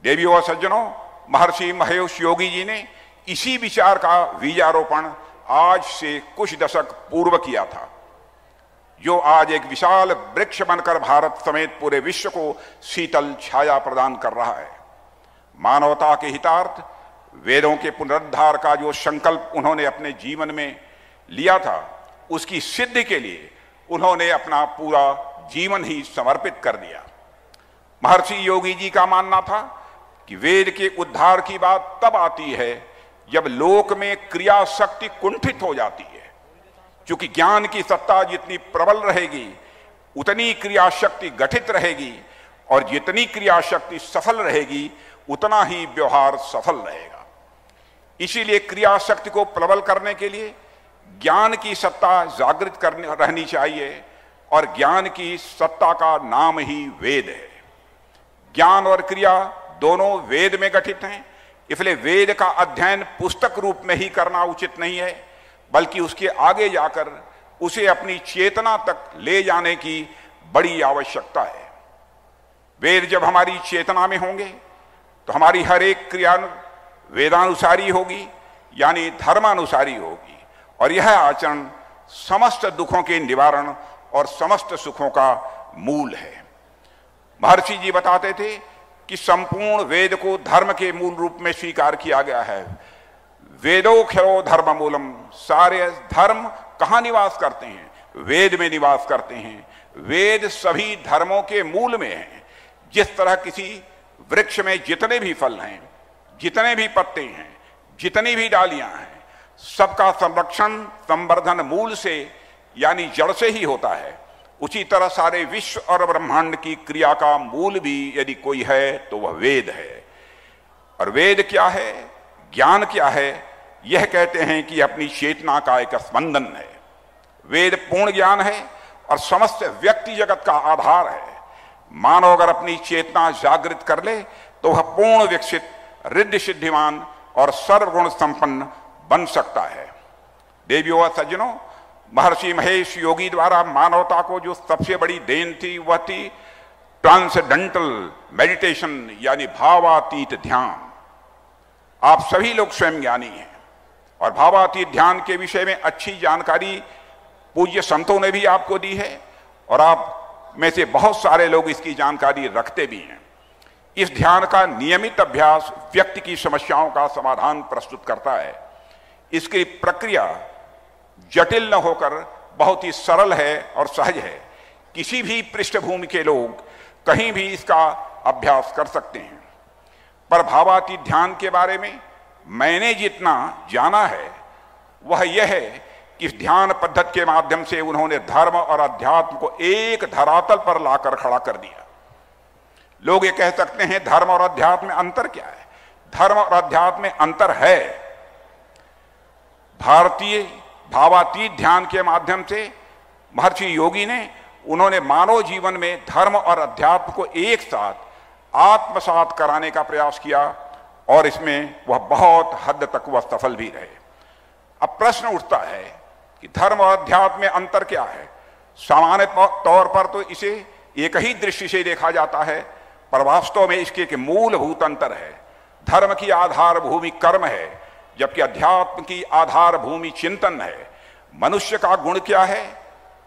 देवियों और सज्जनों, महर्षि महेश योगी जी ने इसी विचार का बीजारोपण आज से कुछ दशक पूर्व किया था, जो आज एक विशाल वृक्ष बनकर भारत समेत पूरे विश्व को शीतल छाया प्रदान कर रहा है। मानवता के हितार्थ वेदों के पुनरुद्धार का जो संकल्प उन्होंने अपने जीवन में लिया था, उसकी सिद्धि के लिए उन्होंने अपना पूरा जीवन ही समर्पित कर दिया। महर्षि योगी जी का मानना था कि वेद के उद्धार की बात तब आती है जब लोक में क्रिया शक्ति कुंठित हो जाती है। क्योंकि ज्ञान की सत्ता जितनी प्रबल रहेगी उतनी क्रिया शक्ति गठित रहेगी और जितनी क्रिया शक्ति सफल रहेगी उतना ही व्यवहार सफल रहेगा। इसीलिए क्रिया शक्ति को प्रबल करने के लिए ज्ञान की सत्ता जागृत रहनी चाहिए और ज्ञान की सत्ता का नाम ही वेद है। ज्ञान और क्रिया दोनों वेद में गठित हैं, इसलिए वेद का अध्ययन पुस्तक रूप में ही करना उचित नहीं है, बल्कि उसके आगे जाकर उसे अपनी चेतना तक ले जाने की बड़ी आवश्यकता है। वेद जब हमारी चेतना में होंगे तो हमारी हर एक क्रिया वेदानुसारी होगी, यानी धर्मानुसारी होगी, और यह आचरण समस्त दुखों के निवारण और समस्त सुखों का मूल है। महर्षि जी बताते थे कि संपूर्ण वेद को धर्म के मूल रूप में स्वीकार किया गया है। वेदोक्षरो धर्म मूलम, सारे धर्म कहाँ निवास करते हैं? वेद में निवास करते हैं। वेद सभी धर्मों के मूल में है। जिस तरह किसी वृक्ष में जितने भी फल हैं, जितने भी पत्ते हैं, जितनी भी डालियां हैं, सबका संरक्षण संवर्धन मूल से यानी जड़ से ही होता है, उसी तरह सारे विश्व और ब्रह्मांड की क्रिया का मूल भी यदि कोई है तो वह वेद है। और वेद क्या है, ज्ञान क्या है? यह कहते हैं कि अपनी चेतना का एक स्पंदन है। वेद पूर्ण ज्ञान है और समस्त व्यक्ति जगत का आधार है। मानव अगर अपनी चेतना जागृत कर ले तो वह पूर्ण विकसित, रिद्धि सिद्धिमान और सर्वगुण संपन्न बन सकता है। देवियों और सज्जनों, महर्षि महेश योगी द्वारा मानवता को जो सबसे बड़ी देन थी वह थी ट्रांसेंडेंटल मेडिटेशन, यानी भावातीत ध्यान। आप सभी लोग स्वयं ज्ञानी हैं और भावातीत ध्यान के विषय में अच्छी जानकारी पूज्य संतों ने भी आपको दी है और आप में से बहुत सारे लोग इसकी जानकारी रखते भी हैं। इस ध्यान का नियमित अभ्यास व्यक्ति की समस्याओं का समाधान प्रस्तुत करता है। इसकी प्रक्रिया जटिल न होकर बहुत ही सरल है और सहज है। किसी भी पृष्ठभूमि के लोग कहीं भी इसका अभ्यास कर सकते हैं। पर भावातीत ध्यान के बारे में मैंने जितना जाना है वह यह है कि इस ध्यान पद्धति के माध्यम से उन्होंने धर्म और अध्यात्म को एक धरातल पर लाकर खड़ा कर दिया। लोग ये कह सकते हैं धर्म और अध्यात्म में अंतर क्या है? धर्म और अध्यात्म में अंतर है। भारतीय भावातीत ध्यान के माध्यम से महर्षि योगी ने उन्होंने मानव जीवन में धर्म और अध्यात्म को एक साथ आत्मसात कराने का प्रयास किया और इसमें वह बहुत हद तक वह सफल भी रहे। अब प्रश्न उठता है कि धर्म और अध्यात्म में अंतर क्या है? सामान्य तौर पर तो इसे एक ही दृष्टि से देखा जाता है, पर वास्तव में इसके एक मूलभूत अंतर है। धर्म की आधार भूमि कर्म है, जबकि अध्यात्म की आधार भूमि चिंतन है। मनुष्य का गुण क्या है,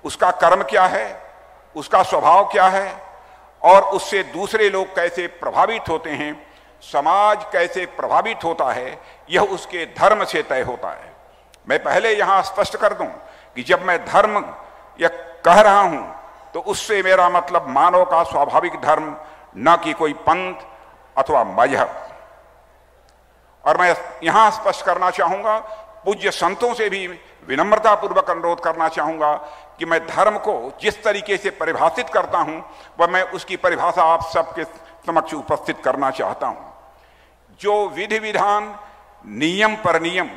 उसका कर्म क्या है, उसका स्वभाव क्या है और उससे दूसरे लोग कैसे प्रभावित होते हैं, समाज कैसे प्रभावित होता है, यह उसके धर्म से तय होता है। मैं पहले यहां स्पष्ट कर दूं कि जब मैं धर्म या कह रहा हूं तो उससे मेरा मतलब मानव का स्वाभाविक धर्म, न कि कोई पंथ अथवा मजहब। और मैं यहां स्पष्ट करना चाहूंगा, पूज्य संतों से भी विनम्रता पूर्वक अनुरोध करना चाहूंगा कि मैं धर्म को जिस तरीके से परिभाषित करता हूं वह मैं उसकी परिभाषा आप सबके समक्ष उपस्थित करना चाहता हूं। जो विधि विधान नियम पर नियम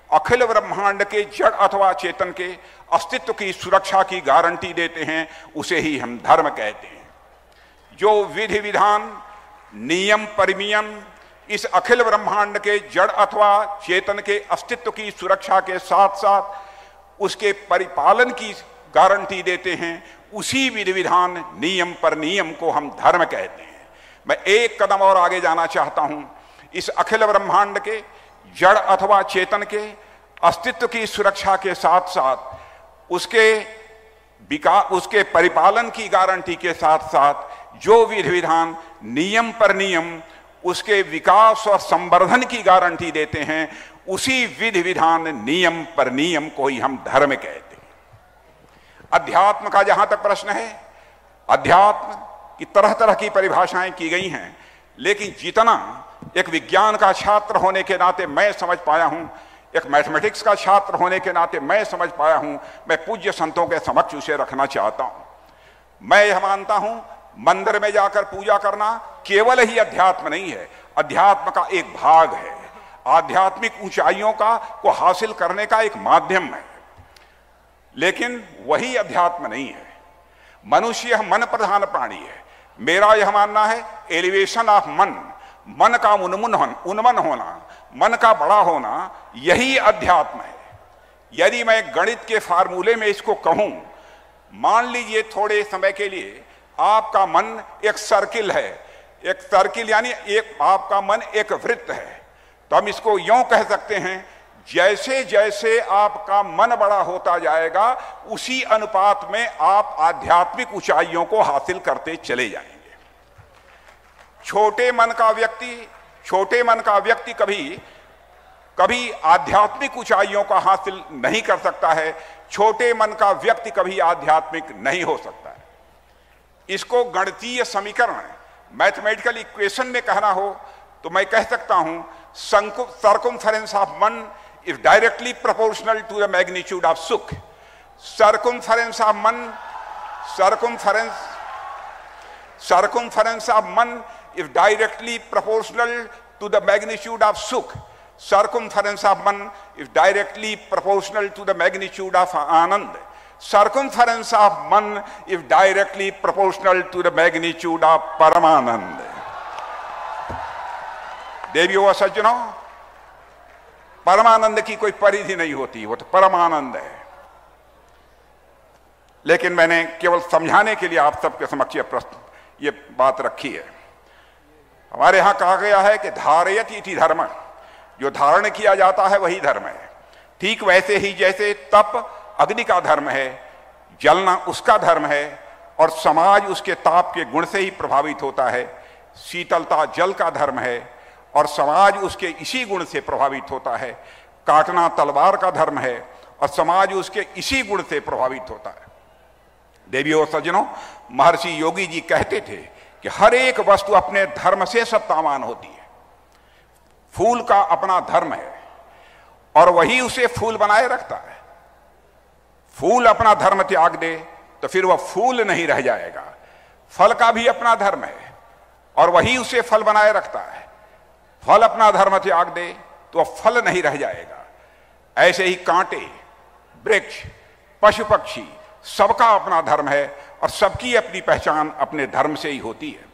अखिल ब्रह्मांड के जड़ अथवा चेतन के अस्तित्व की सुरक्षा की गारंटी देते हैं, उसे ही हम धर्म कहते हैं। जो विधि विधान नियम परिनियम इस अखिल ब्रह्मांड के जड़ अथवा चेतन के अस्तित्व की सुरक्षा के साथ साथ उसके परिपालन की गारंटी देते हैं, उसी विधि विधान नियम पर नियम को हम धर्म कहते हैं। मैं एक कदम और आगे जाना चाहता हूं। इस अखिल ब्रह्मांड के जड़ अथवा चेतन के अस्तित्व की सुरक्षा के साथ साथ उसके परिपालन की गारंटी के साथ साथ जो विधि विधान नियम पर नियम उसके विकास और संवर्धन की गारंटी देते हैं, उसी विधि विधान नियम पर नियम को ही हम धर्म कहते हैं। अध्यात्म का जहां तक प्रश्न है, अध्यात्म की तरह तरह की परिभाषाएं की गई हैं, लेकिन जितना एक विज्ञान का छात्र होने के नाते मैं समझ पाया हूं, एक मैथमेटिक्स का छात्र होने के नाते मैं समझ पाया हूं, मैं पूज्य संतों के समक्ष उसे रखना चाहता हूं। मैं यह मानता हूं मंदिर में जाकर पूजा करना केवल ही अध्यात्म नहीं है, अध्यात्म का एक भाग है, आध्यात्मिक ऊंचाइयों को हासिल करने का एक माध्यम है, लेकिन वही अध्यात्म नहीं है। मनुष्य मन प्रधान प्राणी है। मेरा यह मानना है एलिवेशन ऑफ मन का उन्मन होना, मन का बड़ा होना, यही अध्यात्म है। यदि मैं गणित के फार्मूले में इसको कहूं, मान लीजिए थोड़े समय के लिए आपका मन एक सर्किल है, एक सर्किल यानी एक आपका मन एक वृत्त है, तो हम इसको यूं कह सकते हैं, जैसे जैसे आपका मन बड़ा होता जाएगा उसी अनुपात में आप आध्यात्मिक ऊंचाइयों को हासिल करते चले जाएंगे। छोटे मन का व्यक्ति कभी आध्यात्मिक ऊंचाइयों का हासिल नहीं कर सकता है। छोटे मन का व्यक्ति कभी आध्यात्मिक नहीं हो सकता है। इसको गणितीय समीकरण मैथमेटिकल इक्वेशन में कहना हो तो मैं कह सकता हूं सर्कमफेरेंस ऑफ मन is directly proportional to the magnitude of सुख। सर्कमफेरेंस ऑफ मन is directly proportional to the magnitude of sukh. Circumference of man is directly proportional to the magnitude of anand. Circumference of man is directly proportional to the magnitude of paramanand. देवियों व सज्जनों, परमानंद की कोई परिधि नहीं होती, वो तो परमानंद है। लेकिन मैंने केवल समझाने के लिए आप सबके समक्ष ये बात रखी है। हमारे यहां कहा गया है कि धारयति इति धर्म, जो धारण किया जाता है वही धर्म है। ठीक वैसे ही जैसे तप अग्नि का धर्म है, जलना उसका धर्म है और समाज उसके ताप के गुण से ही प्रभावित होता है। शीतलता जल का धर्म है और समाज उसके इसी गुण से प्रभावित होता है। काटना तलवार का धर्म है और समाज उसके इसी गुण से प्रभावित होता है। देवियों और सज्जनों, महर्षि योगी जी कहते थे कि हर एक वस्तु अपने धर्म से सत्तावान होती है। फूल का अपना धर्म है और वही उसे फूल बनाए रखता है। फूल अपना धर्म त्याग दे तो फिर वह फूल नहीं रह जाएगा। फल का भी अपना धर्म है और वही उसे फल बनाए रखता है। फल अपना धर्म त्याग दे तो वह फल नहीं रह जाएगा। ऐसे ही कांटे, वृक्ष, पशु पक्षी सबका अपना धर्म है और सबकी अपनी पहचान अपने धर्म से ही होती है।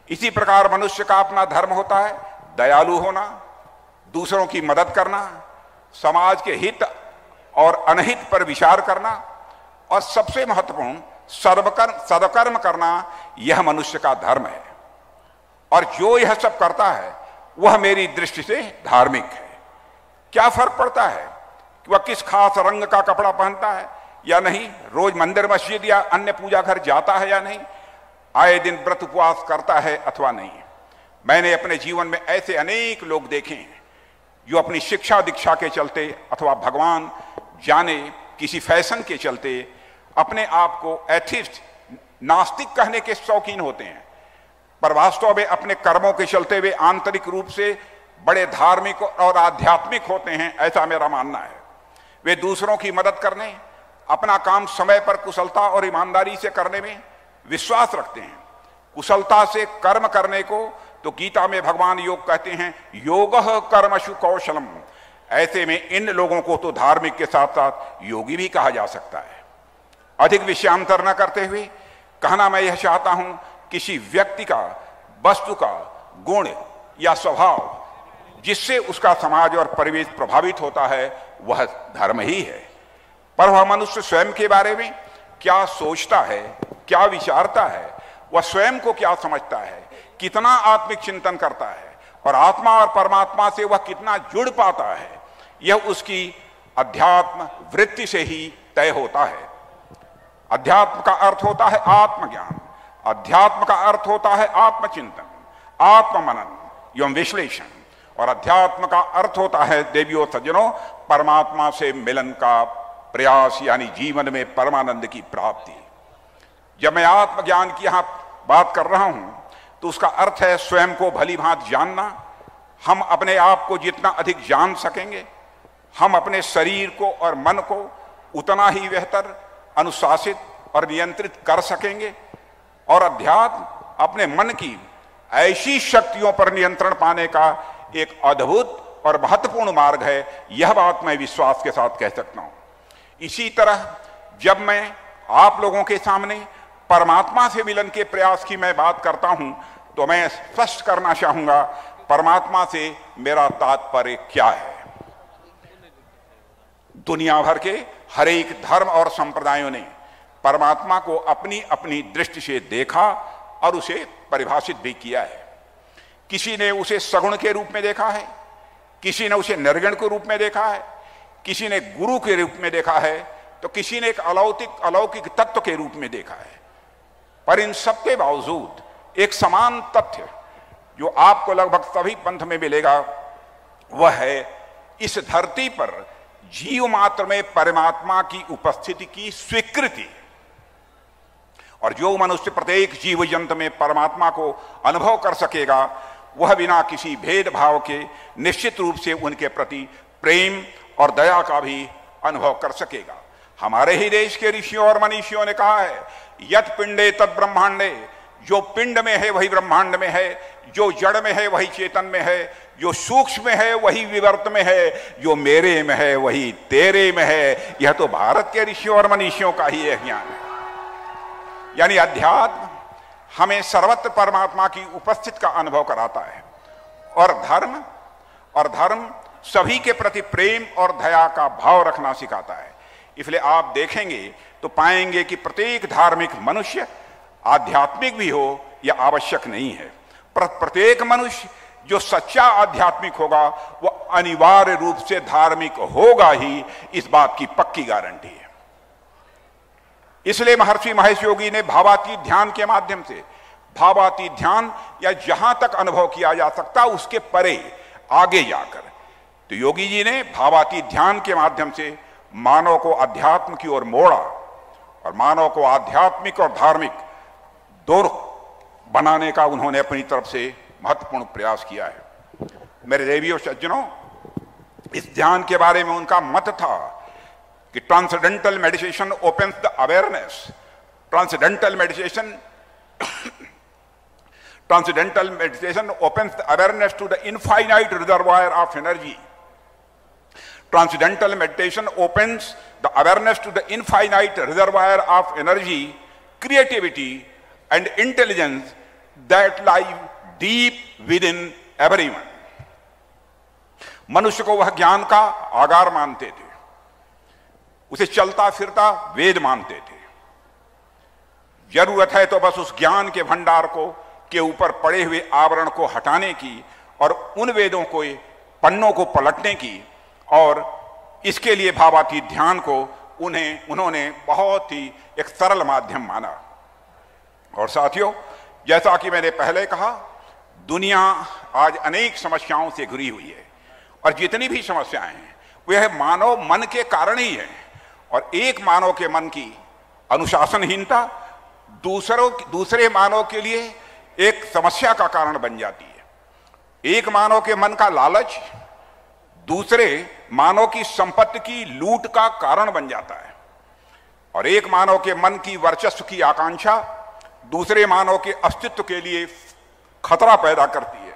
इसी प्रकार मनुष्य का अपना धर्म होता है दयालु होना, दूसरों की मदद करना, समाज के हित और अनहित पर विचार करना और सबसे महत्वपूर्ण सदकर्म करना। यह मनुष्य का धर्म है और जो यह सब करता है वह मेरी दृष्टि से धार्मिक है। क्या फर्क पड़ता है कि वह किस खास रंग का कपड़ा पहनता है या नहीं, रोज मंदिर मस्जिद या अन्य पूजा घर जाता है या नहीं, आए दिन व्रत उपवास करता है अथवा नहीं। मैंने अपने जीवन में ऐसे अनेक लोग देखे हैं जो अपनी शिक्षा दीक्षा के चलते अथवा भगवान जाने किसी फैशन के चलते अपने आप को एथिस्ट, नास्तिक कहने के शौकीन होते हैं, पर वास्तव में अपने कर्मों के चलते वे आंतरिक रूप से बड़े धार्मिक और आध्यात्मिक होते हैं, ऐसा मेरा मानना है। वे दूसरों की मदद करने, अपना काम समय पर कुशलता और ईमानदारी से करने में विश्वास रखते हैं। कुशलता से कर्म करने को तो गीता में भगवान योग कहते हैं, योगः कर्मसु कौशलम। ऐसे में इन लोगों को तो धार्मिक के साथ साथ योगी भी कहा जा सकता है। अधिक विषयांतर न करते हुए कहना मैं यह चाहता हूं, किसी व्यक्ति का, वस्तु का गुण या स्वभाव जिससे उसका समाज और परिवेश प्रभावित होता है वह धर्म ही है। पर वह मनुष्य स्वयं के बारे में क्या सोचता है, क्या विचारता है, वह स्वयं को क्या समझता है, कितना आत्मिक चिंतन करता है और आत्मा और परमात्मा से वह कितना जुड़ पाता है, यह उसकी अध्यात्म वृत्ति से ही तय होता है। अध्यात्म का अर्थ होता है आत्मज्ञान, अध्यात्म का अर्थ होता है आत्मचिंतन, आत्ममनन एवं विश्लेषण, और अध्यात्म का अर्थ होता है देवियों सज्जनों परमात्मा से मिलन का प्रयास, यानी जीवन में परमानंद की प्राप्ति। जब मैं आत्मज्ञान की यहां बात कर रहा हूं तो उसका अर्थ है स्वयं को भली भांति जानना। हम अपने आप को जितना अधिक जान सकेंगे, हम अपने शरीर को और मन को उतना ही बेहतर अनुशासित और नियंत्रित कर सकेंगे। और अध्यात्म अपने मन की ऐसी शक्तियों पर नियंत्रण पाने का एक अद्भुत और महत्वपूर्ण मार्ग है, यह बात मैं विश्वास के साथ कह सकता हूं। इसी तरह जब मैं आप लोगों के सामने परमात्मा से मिलन के प्रयास की मैं बात करता हूं तो मैं स्पष्ट करना चाहूंगा परमात्मा से मेरा तात्पर्य क्या है। दुनिया भर के हर एक धर्म और संप्रदायों ने परमात्मा को अपनी अपनी दृष्टि से देखा और उसे परिभाषित भी किया है। किसी ने उसे सगुण के रूप में देखा है, किसी ने उसे निर्गुण के रूप में देखा है, किसी ने गुरु के रूप में देखा है, तो किसी ने एक अलौकिक तत्व के रूप में देखा है। पर इन सबके बावजूद एक समान तथ्य जो आपको लगभग सभी पंथ में मिलेगा वह है इस धरती पर जीव मात्र में परमात्मा की उपस्थिति की स्वीकृति। और जो मनुष्य प्रत्येक जीव जंतु में परमात्मा को अनुभव कर सकेगा वह बिना किसी भेदभाव के निश्चित रूप से उनके प्रति प्रेम और दया का भी अनुभव कर सकेगा। हमारे ही देश के ऋषियों और मनीषियों ने कहा है, यत पिंडे तद ब्रह्मांडे, जो पिंड में है वही ब्रह्मांड में है, जो जड़ में है वही चेतन में है, जो सूक्ष्म में है वही विवर्त में है, जो मेरे में है वही तेरे में है। यह तो भारत के ऋषियों और मनीषियों का ही यह ज्ञान है। यानी अध्यात्म हमें सर्वत्र परमात्मा की उपस्थिति का अनुभव कराता है और धर्म सभी के प्रति प्रेम और दया का भाव रखना सिखाता है। इसलिए आप देखेंगे तो पाएंगे कि प्रत्येक धार्मिक मनुष्य आध्यात्मिक भी हो यह आवश्यक नहीं है। प्रत्येक मनुष्य जो सच्चा आध्यात्मिक होगा वह अनिवार्य रूप से धार्मिक होगा ही, इस बात की पक्की गारंटी है। इसलिए महर्षि महेश योगी ने भावातीत ध्यान के माध्यम से, भावातीत ध्यान या जहां तक अनुभव किया जा सकता उसके परे आगे जाकर, तो योगी जी ने भावातीत ध्यान के माध्यम से मानव को अध्यात्म की ओर मोड़ा और मानव को आध्यात्मिक और धार्मिक दोनों बनाने का उन्होंने अपनी तरफ से महत्वपूर्ण प्रयास किया है। मेरे देवियों सज्जनों, इस ध्यान के बारे में उनका मत था कि transcendental meditation opens the awareness, transcendental meditation opens the awareness to the infinite reservoir of energy. Transcendental meditation opens the awareness to the infinite reservoir of energy, creativity and intelligence that lie deep within everyone. मनुष्य को वह ज्ञान का आगार मानते थे, उसे चलता फिरता वेद मानते थे। जरूरत है तो बस उस ज्ञान के भंडार को के ऊपर पड़े हुए आवरण को हटाने की और उन वेदों को पन्नों को पलटने की, और इसके लिए भावातीत ध्यान को उन्होंने बहुत ही एक सरल माध्यम माना। और साथियों, जैसा कि मैंने पहले कहा, दुनिया आज अनेक समस्याओं से घिरी हुई है और जितनी भी समस्याएं हैं वह मानव मन के कारण ही है। और एक मानव के मन की अनुशासनहीनता दूसरे मानव के लिए एक समस्या का कारण बन जाती है। एक मानव के मन का लालच दूसरे मानव की संपत्ति की लूट का कारण बन जाता है, और एक मानव के मन की वर्चस्व की आकांक्षा दूसरे मानव के अस्तित्व के लिए खतरा पैदा करती है।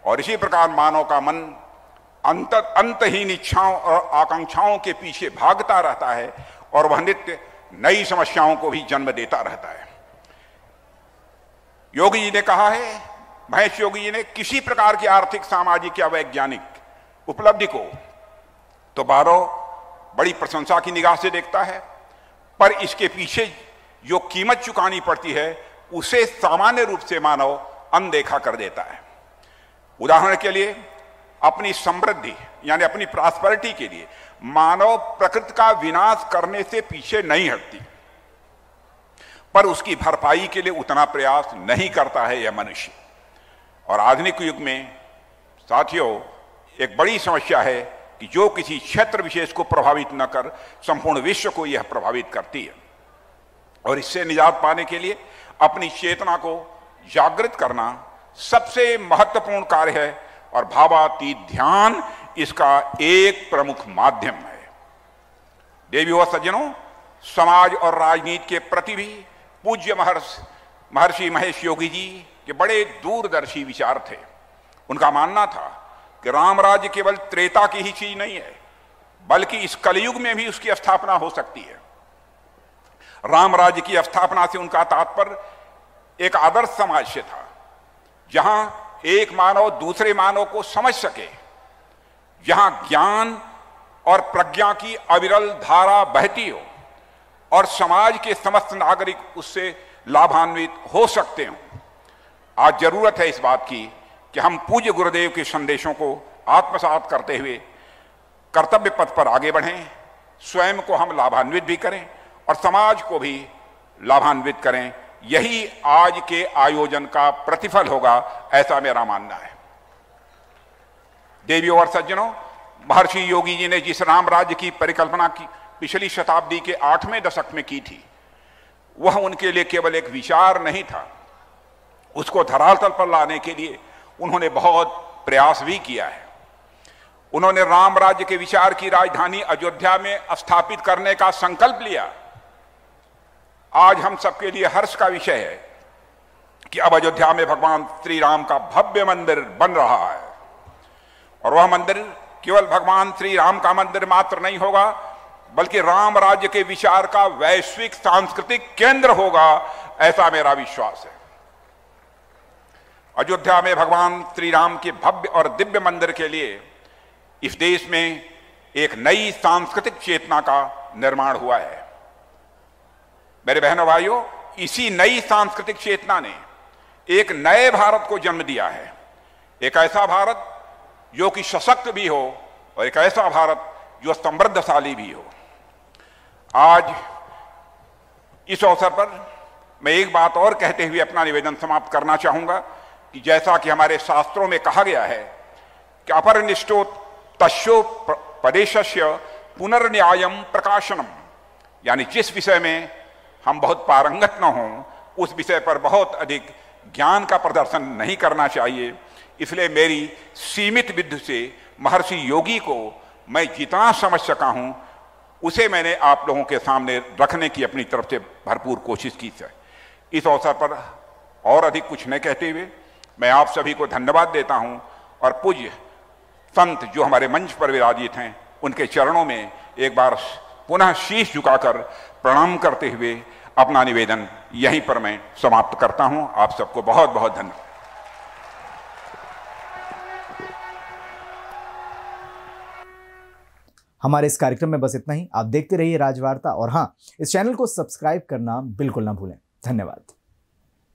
और इसी प्रकार मानव का मन अंतहीन इच्छाओं और आकांक्षाओं के पीछे भागता रहता है और वह नित्य नई समस्याओं को भी जन्म देता रहता है। योगी जी ने कहा है, महेश योगी जी ने किसी प्रकार की आर्थिक, सामाजिक या वैज्ञानिक उपलब्धि को तो बारो बड़ी प्रशंसा की निगाह से देखता है, पर इसके पीछे जो कीमत चुकानी पड़ती है उसे सामान्य रूप से मानव अनदेखा कर देता है। उदाहरण के लिए, अपनी समृद्धि यानी अपनी प्रॉस्पेरिटी के लिए मानव प्रकृति का विनाश करने से पीछे नहीं हटती, पर उसकी भरपाई के लिए उतना प्रयास नहीं करता है यह मनुष्य। और आधुनिक युग में साथियों, एक बड़ी समस्या है कि जो किसी क्षेत्र विशेष को प्रभावित न कर संपूर्ण विश्व को यह प्रभावित करती है। और इससे निजात पाने के लिए अपनी चेतना को जागृत करना सबसे महत्वपूर्ण कार्य है, और भावातीत ध्यान इसका एक प्रमुख माध्यम है। देवी और सज्जनों, समाज और राजनीति के प्रति भी पूज्य महर्षि महेश योगी जी के बड़े दूरदर्शी विचार थे। उनका मानना था कि राम राज्य केवल त्रेता की ही चीज नहीं है, बल्कि इस कलयुग में भी उसकी स्थापना हो सकती है। राम राज्य की स्थापना से उनका तात्पर्य एक आदर्श समाज से था, जहां एक मानव दूसरे मानव को समझ सके, जहां ज्ञान और प्रज्ञा की अविरल धारा बहती हो और समाज के समस्त नागरिक उससे लाभान्वित हो सकते हो। आज जरूरत है इस बात की कि हम पूज्य गुरुदेव के संदेशों को आत्मसात करते हुए कर्तव्य पथ पर आगे बढ़ें, स्वयं को हम लाभान्वित भी करें और समाज को भी लाभान्वित करें। यही आज के आयोजन का प्रतिफल होगा, ऐसा मेरा मानना है। देवियों और सज्जनों, महर्षि योगी जी ने जिस राम राज्य की परिकल्पना की पिछली शताब्दी के 8वें दशक में की थी, वह उनके लिए केवल एक विचार नहीं था, उसको धरातल पर लाने के लिए उन्होंने बहुत प्रयास भी किया है। उन्होंने राम राज्य के विचार की राजधानी अयोध्या में स्थापित करने का संकल्प लिया। आज हम सबके लिए हर्ष का विषय है कि अब अयोध्या में भगवान श्री राम का भव्य मंदिर बन रहा है, और वह मंदिर केवल भगवान श्री राम का मंदिर मात्र नहीं होगा, बल्कि राम राज्य के विचार का वैश्विक सांस्कृतिक केंद्र होगा, ऐसा मेरा विश्वास है। अयोध्या में भगवान श्री राम के भव्य और दिव्य मंदिर के लिए इस देश में एक नई सांस्कृतिक चेतना का निर्माण हुआ है। मेरे बहनों भाइयों, इसी नई सांस्कृतिक चेतना ने एक नए भारत को जन्म दिया है, एक ऐसा भारत जो कि सशक्त भी हो और एक ऐसा भारत जो समृद्धशाली भी हो। आज इस अवसर पर मैं एक बात और कहते हुए अपना निवेदन समाप्त करना चाहूंगा कि जैसा कि हमारे शास्त्रों में कहा गया है कि अपरनिष्ठो तस्यो पदेशस्य पुनर्न्यायम प्रकाशनम, यानी जिस विषय में हम बहुत पारंगत न हों उस विषय पर बहुत अधिक ज्ञान का प्रदर्शन नहीं करना चाहिए। इसलिए मेरी सीमित विद्या से महर्षि योगी को मैं जितना समझ सका हूं उसे मैंने आप लोगों के सामने रखने की अपनी तरफ से भरपूर कोशिश की है। इस अवसर पर और अधिक कुछ नहीं कहते हुए मैं आप सभी को धन्यवाद देता हूं और पूज्य संत जो हमारे मंच पर विराजित हैं उनके चरणों में एक बार पुनः शीश झुकाकर प्रणाम करते हुए अपना निवेदन यहीं पर मैं समाप्त करता हूं। आप सबको बहुत बहुत धन्यवाद। हमारे इस कार्यक्रम में बस इतना ही। आप देखते रहिए राजवार्ता और हाँ, इस चैनल को सब्सक्राइब करना बिल्कुल ना भूलें। धन्यवाद।